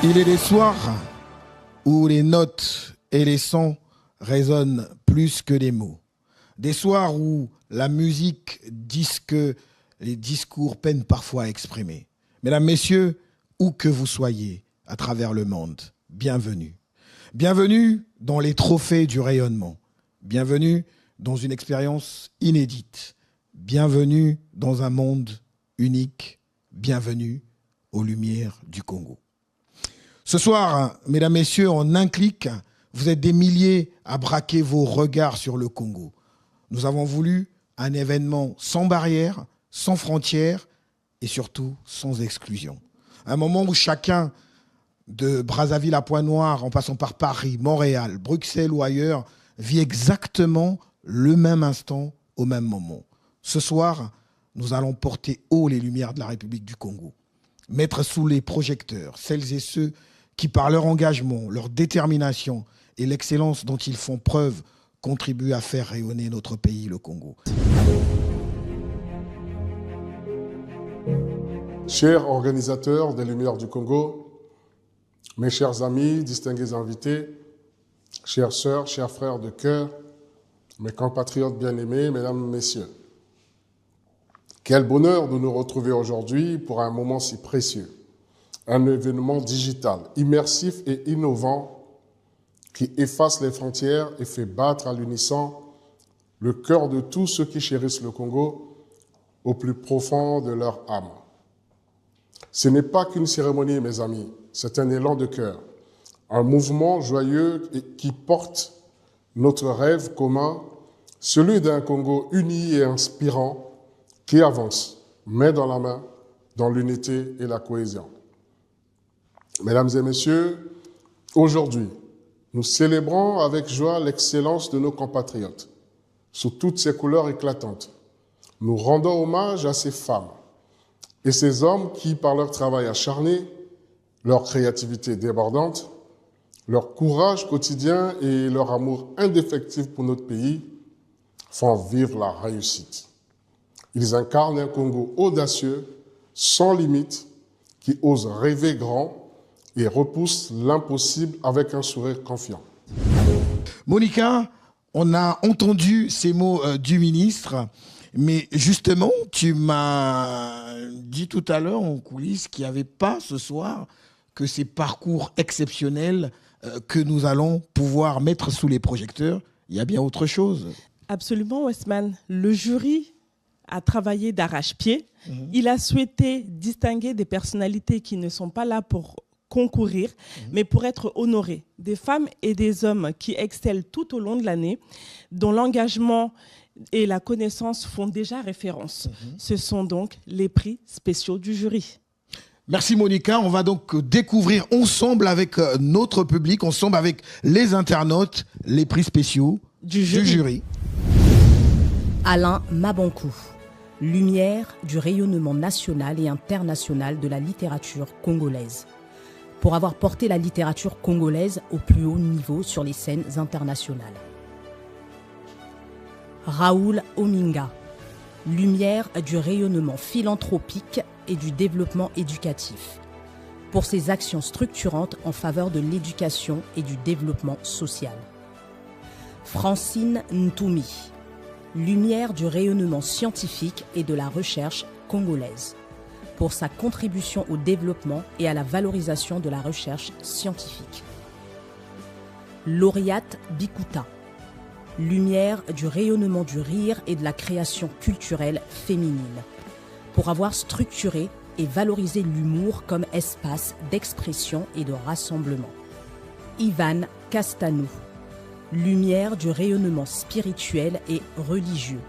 Il est des soirs où les notes et les sons résonnent plus que les mots. Des soirs où la musique dit ce que les discours peinent parfois à exprimer. Mesdames, messieurs, où que vous soyez à travers le monde, bienvenue. Bienvenue dans les trophées du rayonnement. Bienvenue dans une expérience inédite. Bienvenue dans un monde unique. Bienvenue aux Lumières du Congo. Ce soir, mesdames, messieurs, en un clic, vous êtes des milliers à braquer vos regards sur le Congo. Nous avons voulu un événement sans barrières, sans frontières et surtout sans exclusion. Un moment où chacun, de Brazzaville à Pointe-Noire, en passant par Paris, Montréal, Bruxelles ou ailleurs, vit exactement le même instant au même moment. Ce soir, nous allons porter haut les lumières de la République du Congo. Mettre sous les projecteurs celles et ceux qui, par leur engagement, leur détermination et l'excellence dont ils font preuve, contribuent à faire rayonner notre pays, le Congo. Chers organisateurs des Lumières du Congo, mes chers amis, distingués invités, chères sœurs, chers frères de cœur, mes compatriotes bien-aimés, mesdames, messieurs, quel bonheur de nous retrouver aujourd'hui pour un moment si précieux. Un événement digital, immersif et innovant qui efface les frontières et fait battre à l'unisson le cœur de tous ceux qui chérissent le Congo au plus profond de leur âme. Ce n'est pas qu'une cérémonie, mes amis, c'est un élan de cœur, un mouvement joyeux qui porte notre rêve commun, celui d'un Congo uni et inspirant qui avance, main dans la main, dans l'unité et la cohésion. Mesdames et messieurs, aujourd'hui, nous célébrons avec joie l'excellence de nos compatriotes, sous toutes ses couleurs éclatantes. Nous rendons hommage à ces femmes et ces hommes qui, par leur travail acharné, leur créativité débordante, leur courage quotidien et leur amour indéfectible pour notre pays, font vivre la réussite. Ils incarnent un Congo audacieux, sans limite, qui ose rêver grand et repousse l'impossible avec un sourire confiant. Monica, on a entendu ces mots du ministre, mais justement, tu m'as dit tout à l'heure en coulisses qu'il n'y avait pas ce soir que ces parcours exceptionnels que nous allons pouvoir mettre sous les projecteurs. Il y a bien autre chose. Absolument, Westman. Le jury a travaillé d'arrache-pied. Il a souhaité distinguer des personnalités qui ne sont pas là pour concourir, mais pour être honorés. Des femmes et des hommes qui excellent tout au long de l'année, dont l'engagement et la connaissance font déjà référence. Ce sont donc les prix spéciaux du jury. Merci Monica, on va donc découvrir ensemble avec notre public, ensemble avec les internautes, les prix spéciaux du jury. Alain Mabankou, lumière du rayonnement national et international de la littérature congolaise, pour avoir porté la littérature congolaise au plus haut niveau sur les scènes internationales. Raoul Ominga, lumière du rayonnement philanthropique et du développement éducatif, pour ses actions structurantes en faveur de l'éducation et du développement social. Francine Ntoumi, lumière du rayonnement scientifique et de la recherche congolaise, pour sa contribution au développement et à la valorisation de la recherche scientifique. Lauriate Bikuta, lumière du rayonnement du rire et de la création culturelle féminine, pour avoir structuré, et valoriser l'humour comme espace d'expression et de rassemblement. Ivan Castanou, lumière du rayonnement spirituel et religieux,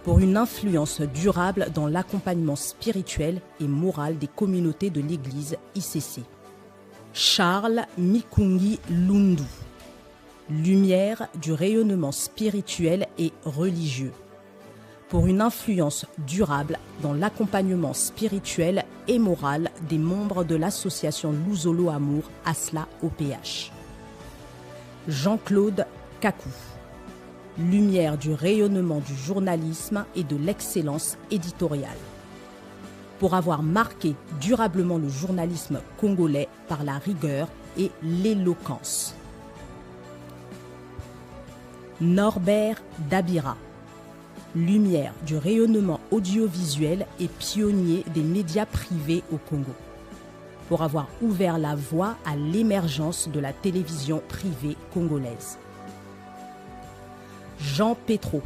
pour une influence durable dans l'accompagnement spirituel et moral des communautés de l'Église ICC. Charles Mikungi Lundu, lumière du rayonnement spirituel et religieux, pour une influence durable dans l'accompagnement spirituel et moral des membres de l'association Luzolo Amour Asla OPH. Jean-Claude Kakou, lumière du rayonnement du journalisme et de l'excellence éditoriale, pour avoir marqué durablement le journalisme congolais par la rigueur et l'éloquence. Norbert Dabira, lumière du rayonnement audiovisuel et pionnier des médias privés au Congo, pour avoir ouvert la voie à l'émergence de la télévision privée congolaise. Jean Petro,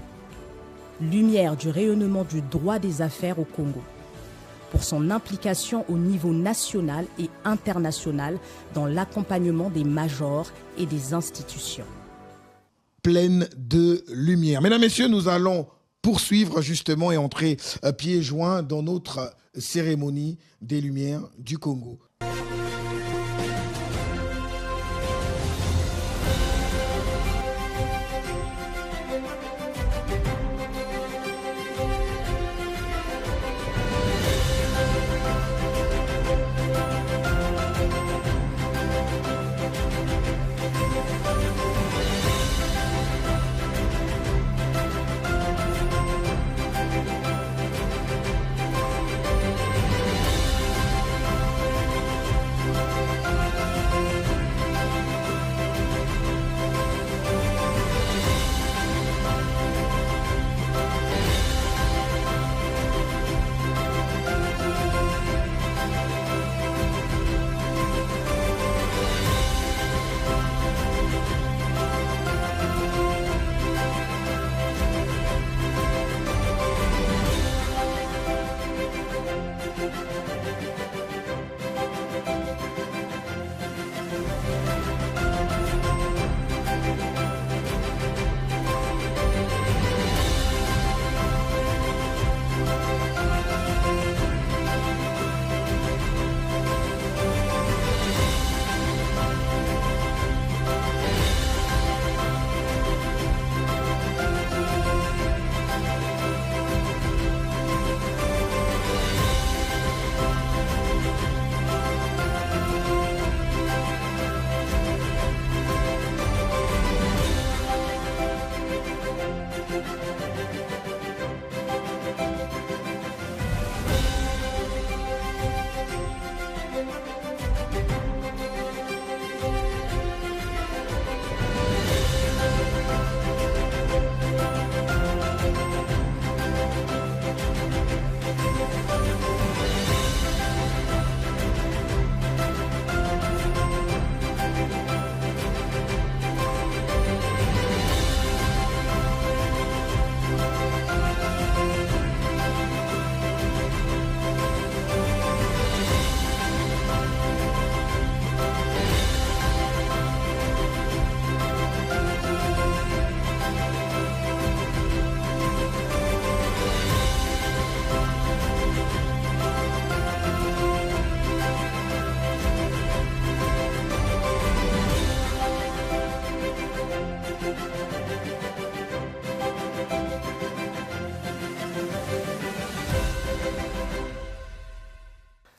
lumière du rayonnement du droit des affaires au Congo, pour son implication au niveau national et international dans l'accompagnement des majors et des institutions. Pleine de lumière. Mesdames, Messieurs, nous allons poursuivre justement et entrer pieds joints dans notre cérémonie des Lumières du Congo.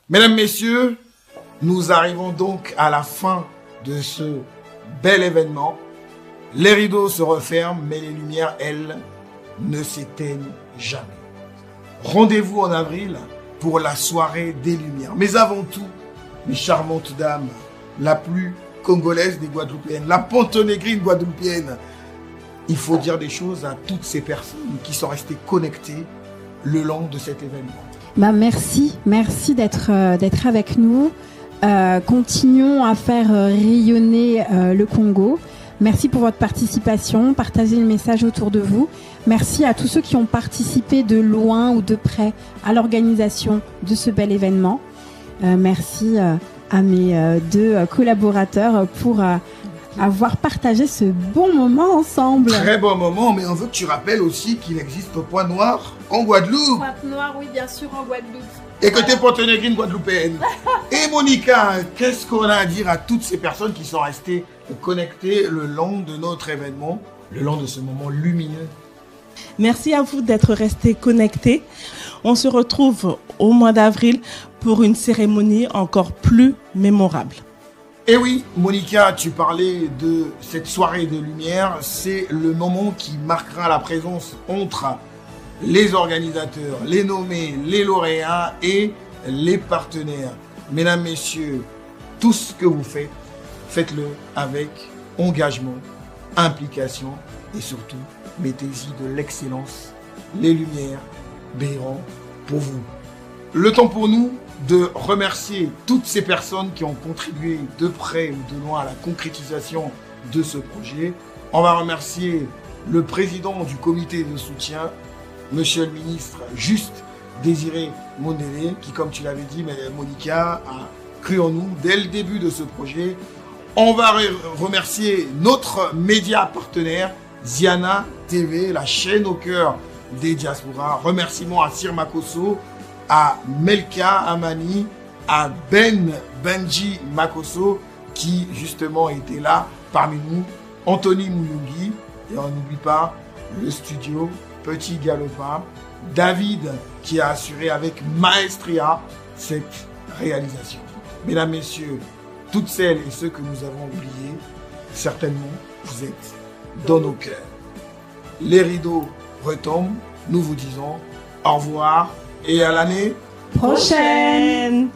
Mesdames, Messieurs, nous arrivons donc à la fin de ce bel événement. Les rideaux se referment, mais les lumières, elles, ne s'éteignent jamais. Rendez-vous en avril pour la soirée des Lumières. Mais avant tout, mes charmantes dames, la plus congolaise des Guadeloupéennes, la pontonégrine guadeloupéenne, il faut dire des choses à toutes ces personnes qui sont restées connectées le long de cet événement. Merci d'être avec nous. Continuons à faire rayonner le Congo. Merci pour votre participation. Partagez le message autour de vous. Merci à tous ceux qui ont participé de loin ou de près à l'organisation de ce bel événement. Merci à mes deux collaborateurs pour avoir partagé ce bon moment ensemble. Très bon moment, mais on veut que tu rappelles aussi qu'il existe au Point Noir en Guadeloupe. Point Noir, oui, bien sûr, en Guadeloupe. Et que t'es Pontenegrine guadeloupéenne. Et Monica, qu'est-ce qu'on a à dire à toutes ces personnes qui sont restées connectées le long de notre événement, le long de ce moment lumineux? Merci à vous d'être restés connectés. On se retrouve au mois d'avril pour une cérémonie encore plus mémorable. Et oui, Monica, tu parlais de cette soirée de lumière. C'est le moment qui marquera la présence entre les organisateurs, les nommés, les lauréats et les partenaires. Mesdames, messieurs, tout ce que vous faites, faites-le avec engagement, implication et surtout, mettez-y de l'excellence. Les lumières brilleront pour vous. Le temps pour nous de remercier toutes ces personnes qui ont contribué de près ou de loin à la concrétisation de ce projet. On va remercier le président du comité de soutien, Monsieur le ministre Juste Désiré Mondélé, qui, comme tu l'avais dit, Monica, a cru en nous dès le début de ce projet. On va remercier notre média partenaire, Ziana TV, la chaîne au cœur des diasporas. Remerciements à Sir Makosso, à Melka Amani, à Benji Makosso, qui justement était là parmi nous, Anthony Mouyougi, et on n'oublie pas le studio Petit Galopin, David qui a assuré avec maestria cette réalisation. Mesdames, messieurs, toutes celles et ceux que nous avons oubliés, certainement vous êtes dans nos cœurs. Les rideaux retombent, nous vous disons au revoir et à l'année prochaine.